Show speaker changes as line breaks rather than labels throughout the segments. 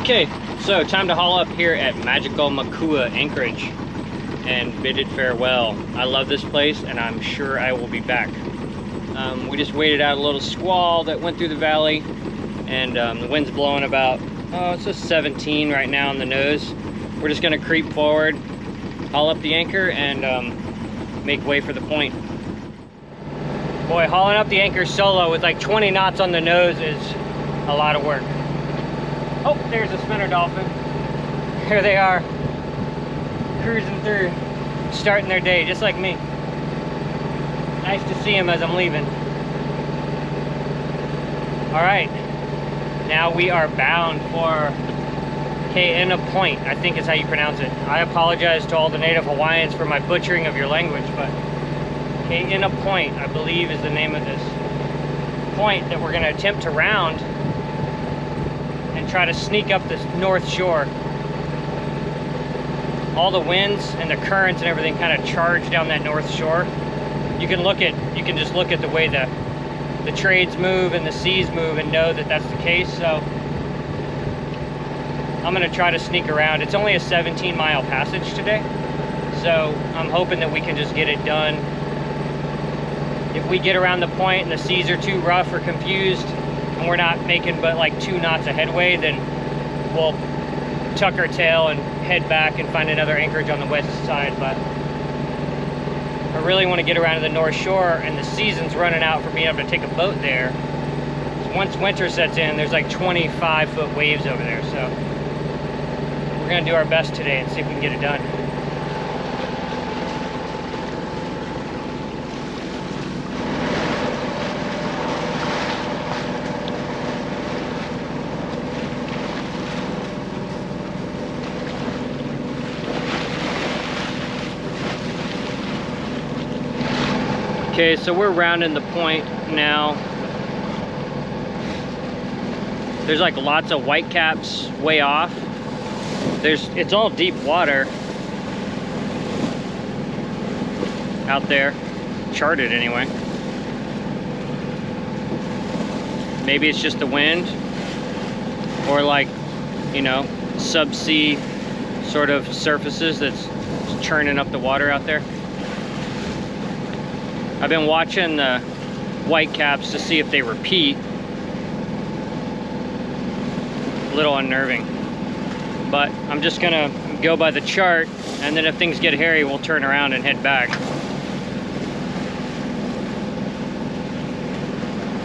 Okay, so time to haul up here at magical Makua Anchorage and bid it farewell. I love this place and I'm sure I will be back. We just waited out a little squall that went through the valley, and the wind's blowing about, it's just 17 right now on the nose. We're just gonna creep forward, haul up the anchor, and make way for the point. Boy, hauling up the anchor solo with like 20 knots on the nose is a lot of work. Oh, there's a spinner dolphin. Here they are, cruising through, starting their day just like me. Nice to see them as I'm leaving. All right, now we are bound for Kaena Point, I think is how you pronounce it. I apologize to all the native Hawaiians for my butchering of your language, but Kaena Point, I believe, is the name of this point that we're gonna attempt to round and try to sneak up this north shore. All the winds and the currents and everything kind of charge down that north shore. You can just look at the way the trades move and the seas move and know that that's the case. So I'm gonna try to sneak around. It's only a 17-mile passage today, so I'm hoping that we can just get it done. If we get around the point and the seas are too rough or confused and we're not making but like 2 knots of headway, then we'll tuck our tail and head back and find another anchorage on the west side. But I really want to get around to the north shore, and the season's running out for being able to take a boat there. Once winter sets in, there's like 25-foot waves over there, so we're gonna do our best today and see if we can get it done. Okay, so we're rounding the point now. There's like lots of whitecaps way off. It's all deep water out there, charted anyway. Maybe it's just the wind, or like, you know, subsea sort of surfaces that's churning up the water out there. I've been watching the whitecaps to see if they repeat. A little unnerving, but I'm just gonna go by the chart, and then if things get hairy, we'll turn around and head back.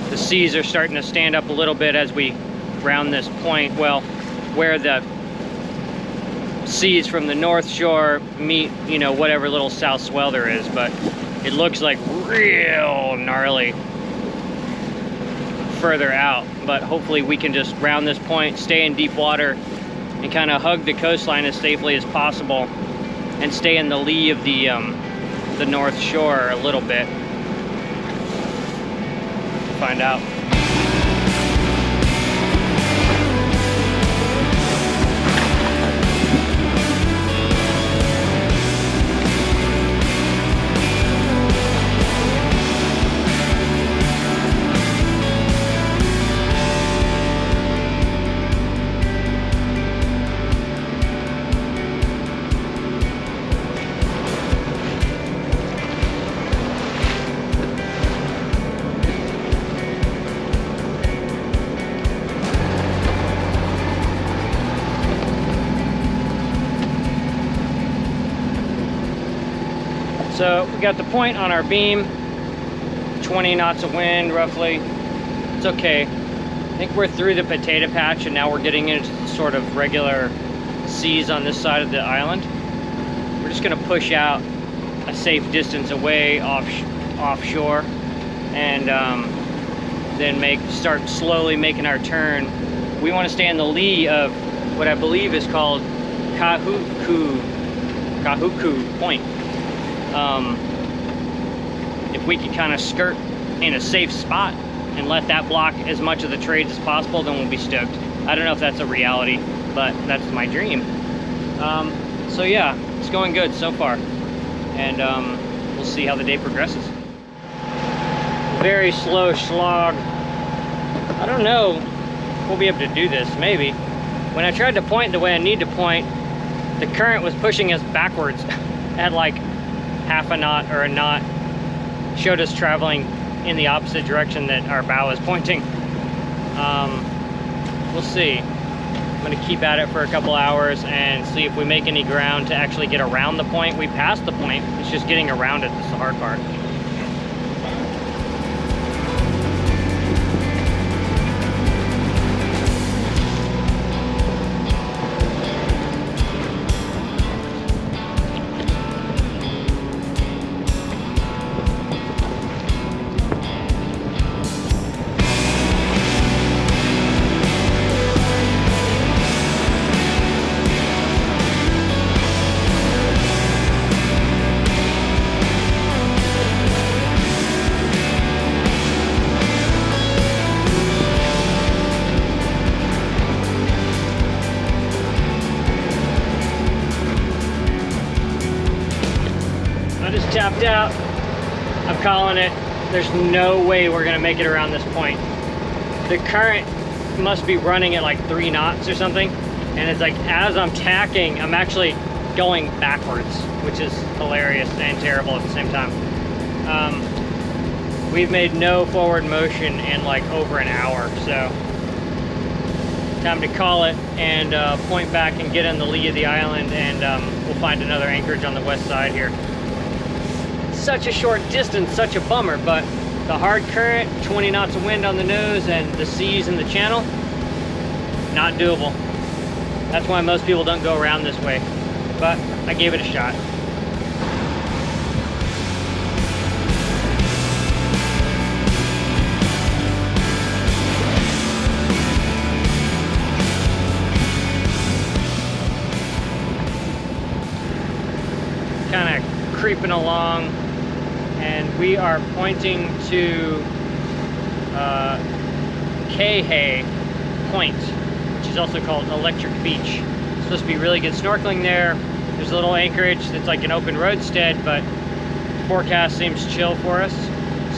The seas are starting to stand up a little bit as we round this point, well, where the seas from the north shore meet, you know, whatever little south swell there is, but it looks like real gnarly further out. But hopefully we can just round this point, stay in deep water, and kind of hug the coastline as safely as possible, and stay in the lee of the north shore a little bit. Find out. So we got the point on our beam, 20 knots of wind roughly. It's okay. I think we're through the potato patch, and now we're getting into sort of regular seas on this side of the island. We're just gonna push out a safe distance away offshore, and then start slowly making our turn. We want to stay in the lee of what I believe is called Kahe Point. If we can kind of skirt in a safe spot and let that block as much of the trades as possible, then we'll be stoked. I don't know if that's a reality, but that's my dream. So yeah, it's going good so far, and we'll see how the day progresses. Very slow slog. I don't know if we'll be able to do this, maybe. When I tried to point the way I need to point, the current was pushing us backwards at like half a knot or a knot. Showed us traveling in the opposite direction that our bow is pointing. We'll see. I'm gonna keep at it for a couple hours and see if we make any ground to actually get around the point. We passed the point, it's just getting around it that's the hard part. Tapped out. I'm calling it. There's no way we're gonna make it around this point. The current must be running at like 3 knots or something, and it's like as I'm tacking, I'm actually going backwards, which is hilarious and terrible at the same time. We've made no forward motion in like over an hour, so time to call it and point back and get in the lee of the island, and we'll find another anchorage on the west side here. Such a short distance, such a bummer, but the hard current, 20 knots of wind on the nose, and the seas in the channel, not doable. That's why most people don't go around this way, but I gave it a shot. Kind of creeping along, and we are pointing to Kahe Point, which is also called Electric Beach. It's supposed to be really good snorkeling there. There's a little anchorage that's like an open roadstead, but forecast seems chill for us.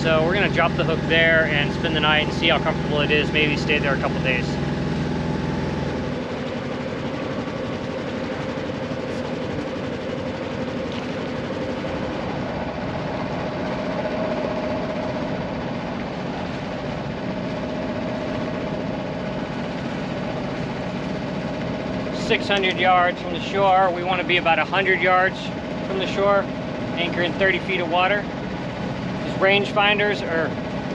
So we're gonna drop the hook there and spend the night and see how comfortable it is. Maybe stay there a couple days. .600 yards from the shore. We want to be about 100 yards from the shore, anchor in 30 feet of water. These rangefinders are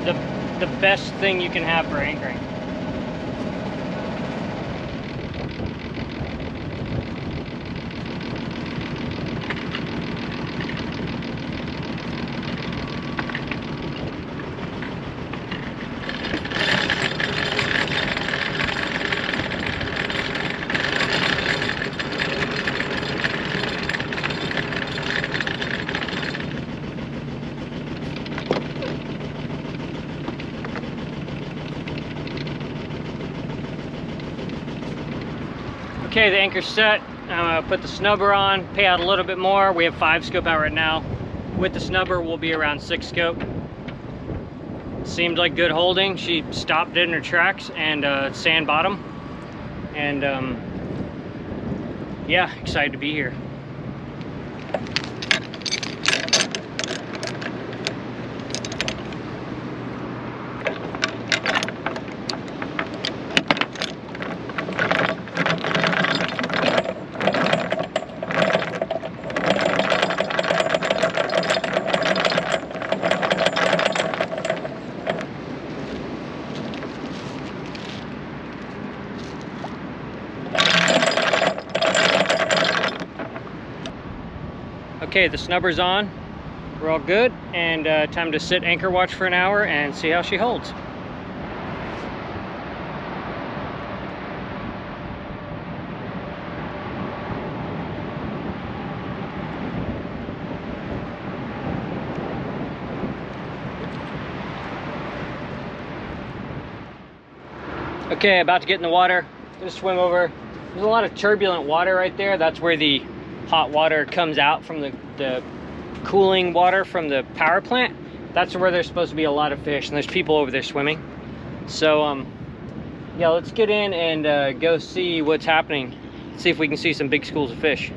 the best thing you can have for anchoring. Okay, the anchor's set. I'm gonna put the snubber on, pay out a little bit more. We have 5 scope out right now. With the snubber, we'll be around 6 scope. Seemed like good holding. She stopped dead in her tracks and sand bottom. And yeah, excited to be here. Okay, the snubber's on. We're all good, and time to sit anchor watch for an hour and see how she holds. Okay, about to get in the water. Gonna swim over. There's a lot of turbulent water right there. That's where the hot water comes out from the cooling water from the power plant. That's where there's supposed to be a lot of fish, and there's people over there swimming. So Yeah, let's get in and go see what's happening. See if we can see some big schools of fish.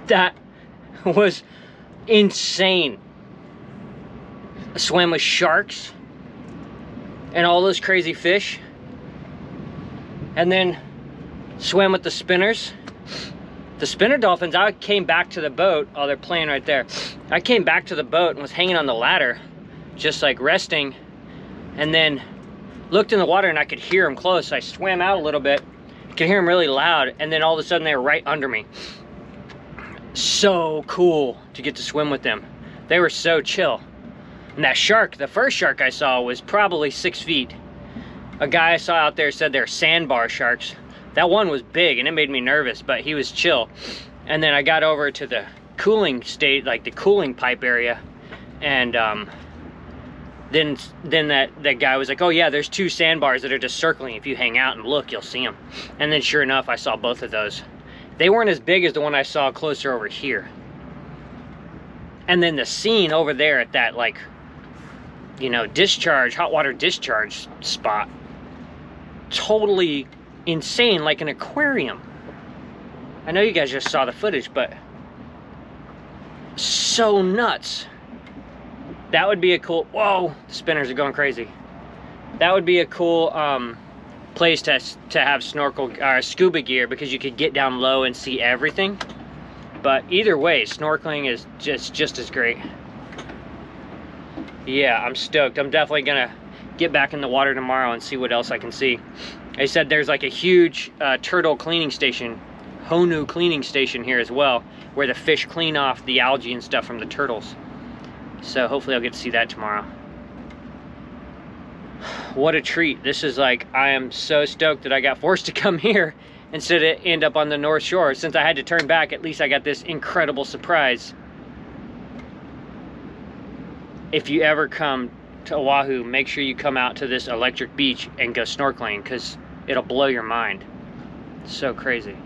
That was insane. I swam with sharks and all those crazy fish, and then swam with the spinners. The spinner dolphins, I came back to the boat. Oh, they're playing right there. I came back to the boat and was hanging on the ladder, just like resting, and then looked in the water and I could hear them close. So I swam out a little bit, could hear them really loud, and then all of a sudden they were right under me. So cool to get to swim with them. They were so chill. And that shark, the first shark I saw was probably 6 feet. A guy I saw out there said they're sandbar sharks. That one was big and it made me nervous, but he was chill. And then I got over to the cooling state, like the cooling pipe area, and then that guy was like, oh yeah, there's 2 sandbars that are just circling. If you hang out and look, you'll see them. And then sure enough, I saw both of those. They weren't as big as the one I saw closer over here. And then the scene over there at that, like, you know, discharge, hot water discharge spot, totally insane, like an aquarium. I know you guys just saw the footage, but so nuts. That would be a cool, whoa, the spinners are going crazy. That would be a cool place to have scuba gear, because you could get down low and see everything. But either way, snorkeling is just as great. Yeah, I'm stoked. I'm definitely gonna get back in the water tomorrow and see what else I can see. They said there's like a huge turtle cleaning station, Honu cleaning station here as well, where the fish clean off the algae and stuff from the turtles. So hopefully I'll get to see that tomorrow. What a treat. This is like, I am so stoked that I got forced to come here instead of end up on the North Shore. Since I had to turn back, at least I got this incredible surprise. If you ever come to Oahu, make sure you come out to this electric beach and go snorkeling, because it'll blow your mind. It's so crazy.